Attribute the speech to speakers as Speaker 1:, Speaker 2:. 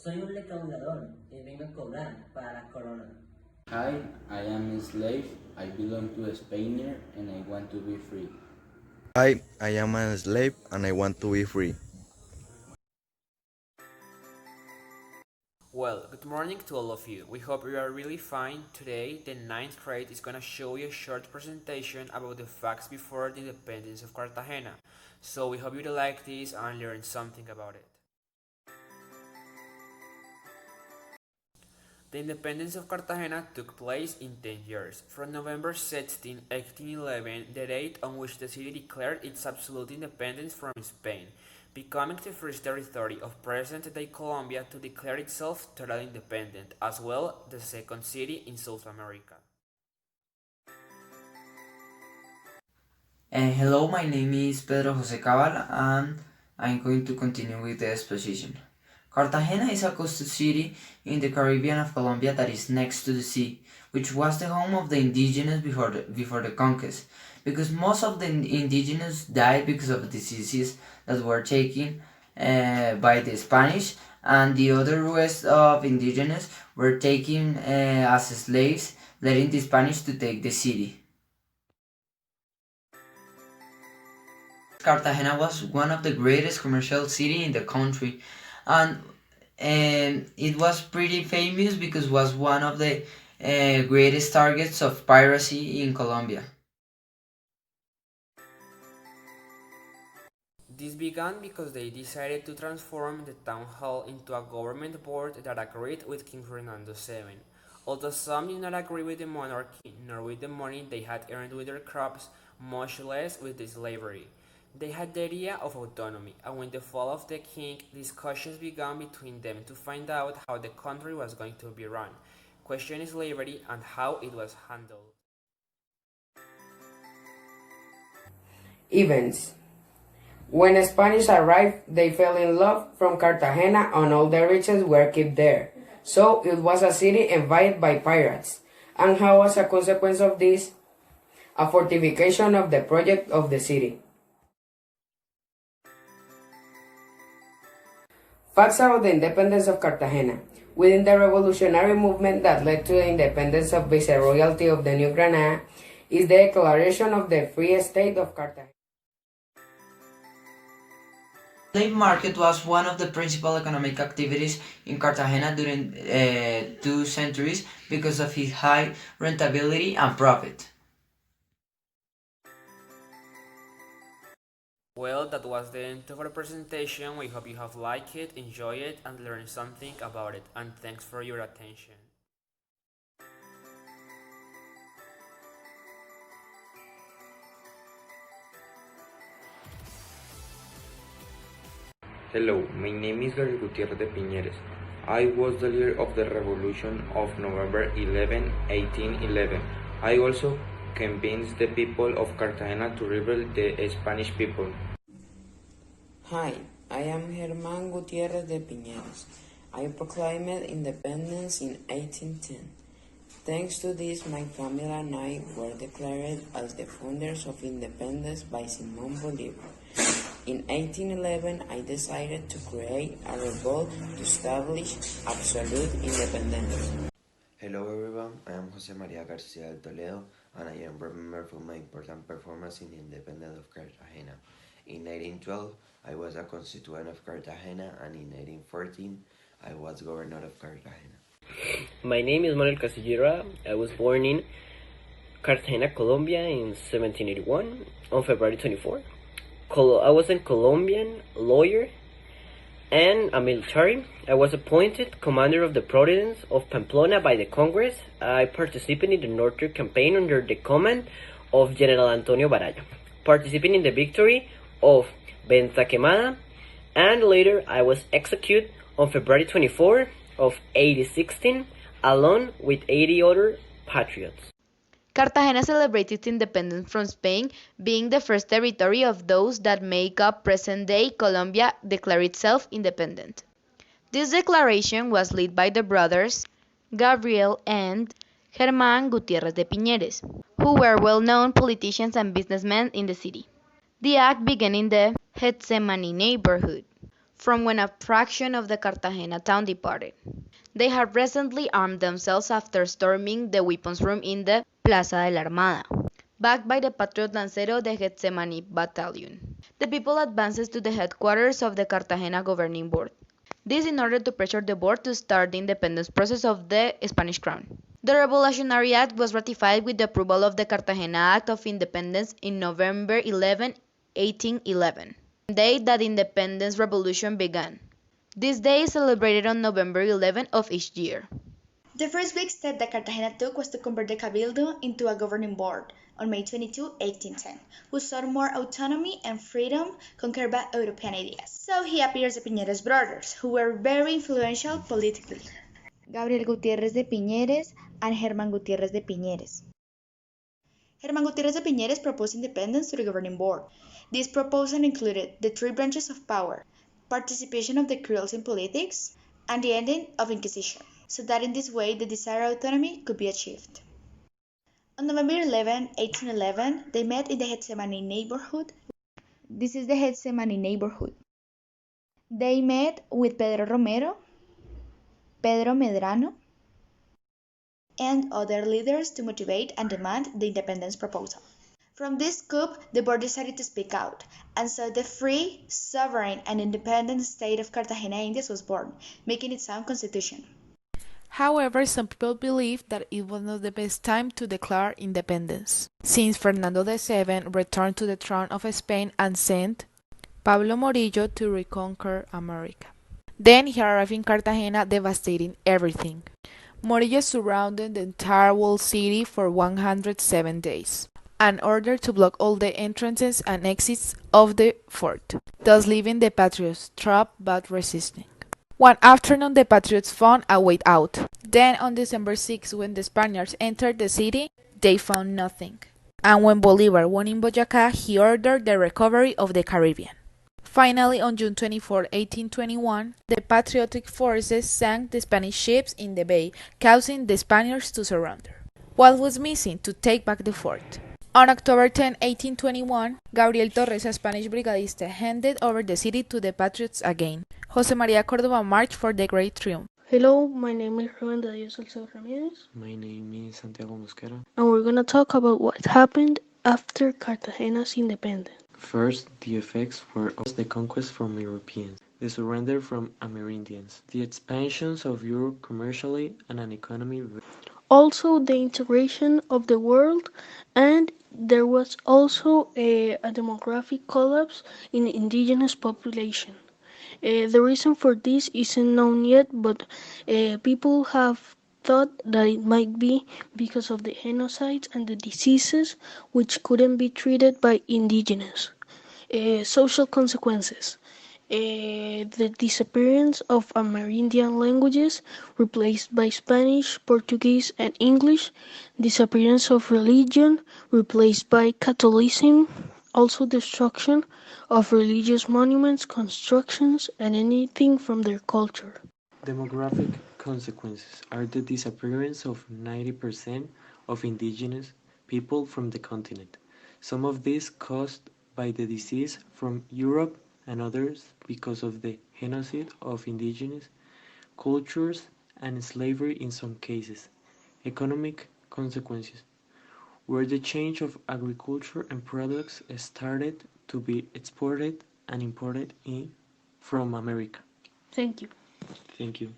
Speaker 1: Soy un recaudador y vengo a cobrar para la corona.
Speaker 2: Hi, I am a slave. I belong to a Spaniard and I want to be free.
Speaker 3: Hi, I am a slave and I want to be free.
Speaker 4: Well, good morning to all of you. We hope you are really fine. Today, the ninth grade is gonna show you a short presentation about the facts before the independence of Cartagena. So we hope you like this and learn something about it. The independence of Cartagena took place in 10 years, from November 16, 1811, the date on which the city declared its absolute independence from Spain, becoming the first territory of present-day Colombia to declare itself totally independent, as well the second city in South America.
Speaker 5: Hello, my name is Pedro Jose Cabal and I'm going to continue with the exposition. Cartagena is a coastal city in the Caribbean of Colombia that is next to the sea, which was the home of the indigenous before the conquest, because most of the indigenous died because of diseases that were taken by the Spanish, and the other rest of indigenous were taken as slaves, letting the Spanish to take the city. Cartagena was one of the greatest commercial cities in the country, and it was pretty famous because it was one of the greatest targets of piracy in Colombia.
Speaker 4: This began because they decided to transform the town hall into a government board that agreed with King Fernando VII. Although some did not agree with the monarchy, nor with the money they had earned with their crops, much less with the slavery. They had the idea of autonomy, and with the fall of the king, discussions began between them to find out how the country was going to be run, questioning slavery and how it was handled.
Speaker 6: Events. When Spanish arrived, they fell in love from Cartagena and all the riches were kept there. So it was a city invaded by pirates. And how was a consequence of this? A fortification of the project of the city. Facts about the independence of Cartagena. Within the revolutionary movement that led to the independence of Viceroyalty of the New Granada is the declaration of the Free State of Cartagena.
Speaker 5: The slave market was one of the principal economic activities in Cartagena during 2 centuries because of its high rentability and profit.
Speaker 4: Well, that was the end of our presentation. We hope you have liked it, enjoyed it, and learned something about it. And thanks for your attention.
Speaker 7: Hello, my name is Gabriel Gutierrez de Piñeres. I was the leader of the revolution of November 11, 1811. I also convinced the people of Cartagena to rebel the Spanish people.
Speaker 6: Hi, I am Germán Gutiérrez de Piñeros. I proclaimed independence in 1810. Thanks to this, my family and I were declared as the founders of independence by Simón Bolívar. In 1811, I decided to create a revolt to establish absolute independence.
Speaker 8: Hello everyone, I am Jose María García del Toledo and I am remembered for my important performance in the independence of Cartagena. In 1812, I was a constituent of Cartagena and in 1814, I was governor of Cartagena.
Speaker 9: My name is Manuel Casillera. I was born in Cartagena, Colombia in 1781 on February 24. I was a Colombian lawyer and a military. I was appointed commander of the province of Pamplona by the Congress. I participated in the Northern campaign under the command of General Antonio Baraya, participating in the victory of Venta Quemada, and later I was executed on February 24 of 1816 along with 80 other patriots.
Speaker 10: Cartagena celebrated its independence from Spain, being the first territory of those that make up present-day Colombia declare itself independent. This declaration was led by the brothers Gabriel and Germán Gutiérrez de Piñeres, who were well-known politicians and businessmen in the city. The act began in the Gethsemani neighborhood. from when a fraction of the Cartagena town departed. They had recently armed themselves after storming the weapons room in the Plaza de la Armada, backed by the Patriot Lancero de Getsemani Battalion. The people advanced to the headquarters of the Cartagena Governing Board. This in order to pressure the board to start the independence process of the Spanish crown. The Revolutionary Act was ratified with the approval of the Cartagena Act of Independence in November 11, 1811, the day that the independence revolution began. This day is celebrated on November 11 of each year.
Speaker 11: The first big step that Cartagena took was to convert the Cabildo into a governing board on May 22, 1810, who sought more autonomy and freedom conquered by European ideas. So he appears the Piñeres brothers, who were very influential politically. Gabriel Gutiérrez de Piñeres and Germán Gutiérrez de Piñeres. Germán Gutiérrez de Piñeres proposed independence to the governing board. This proposal included the three branches of power, participation of the Creoles in politics, and the ending of Inquisition, so that in this way the desired autonomy could be achieved. On November 11, 1811, they met in the Getsemani neighborhood. This is the Getsemani neighborhood. They met with Pedro Romero, Pedro Medrano, and other leaders to motivate and demand the independence proposal. From this coup, the board decided to speak out, and so the free, sovereign, and independent state of Cartagena Indias was born, making its own constitution.
Speaker 12: However, some people believe that it was not the best time to declare independence, since Fernando VII returned to the throne of Spain and sent Pablo Morillo to reconquer America. Then he arrived in Cartagena, devastating everything. Morillo surrounded the entire walled city for 107 days, and ordered to block all the entrances and exits of the fort, thus leaving the patriots trapped but resisting. One afternoon the patriots found a way out. Then on December 6, when the Spaniards entered the city, they found nothing. And when Bolívar won in Boyacá, he ordered the recovery of the Caribbean. Finally, on June 24, 1821, the patriotic forces sank the Spanish ships in the bay, causing the Spaniards to surrender. What was missing to take back the fort? On October 10, 1821, Gabriel Torres, a Spanish brigadista, handed over the city to the patriots again. José María Córdoba marched for the Great Triumph.
Speaker 13: Hello, my name is Ruben de Dios Salcedo Ramirez.
Speaker 14: My name is Santiago Mosquera.
Speaker 13: And we're going to talk about what happened after Cartagena's independence.
Speaker 14: First, the effects were the conquest from Europeans, the surrender from Amerindians, the expansions of Europe commercially and an economy.
Speaker 13: Also, the integration of the world, and there was also a demographic collapse in the indigenous population. The reason for this isn't known yet, but people have thought that it might be because of the genocides and the diseases which couldn't be treated by indigenous. Social consequences. The disappearance of Amerindian languages replaced by Spanish, Portuguese, and English. Disappearance of religion replaced by Catholicism. Also destruction of religious monuments, constructions, and anything from their culture.
Speaker 14: Demographic consequences are the disappearance of 90% of indigenous people from the continent. Some of these caused by the disease from Europe and others because of the genocide of indigenous cultures and slavery in some cases. Economic consequences where the change of agriculture and products started to be exported and imported from America.
Speaker 13: Thank you.
Speaker 14: Thank you.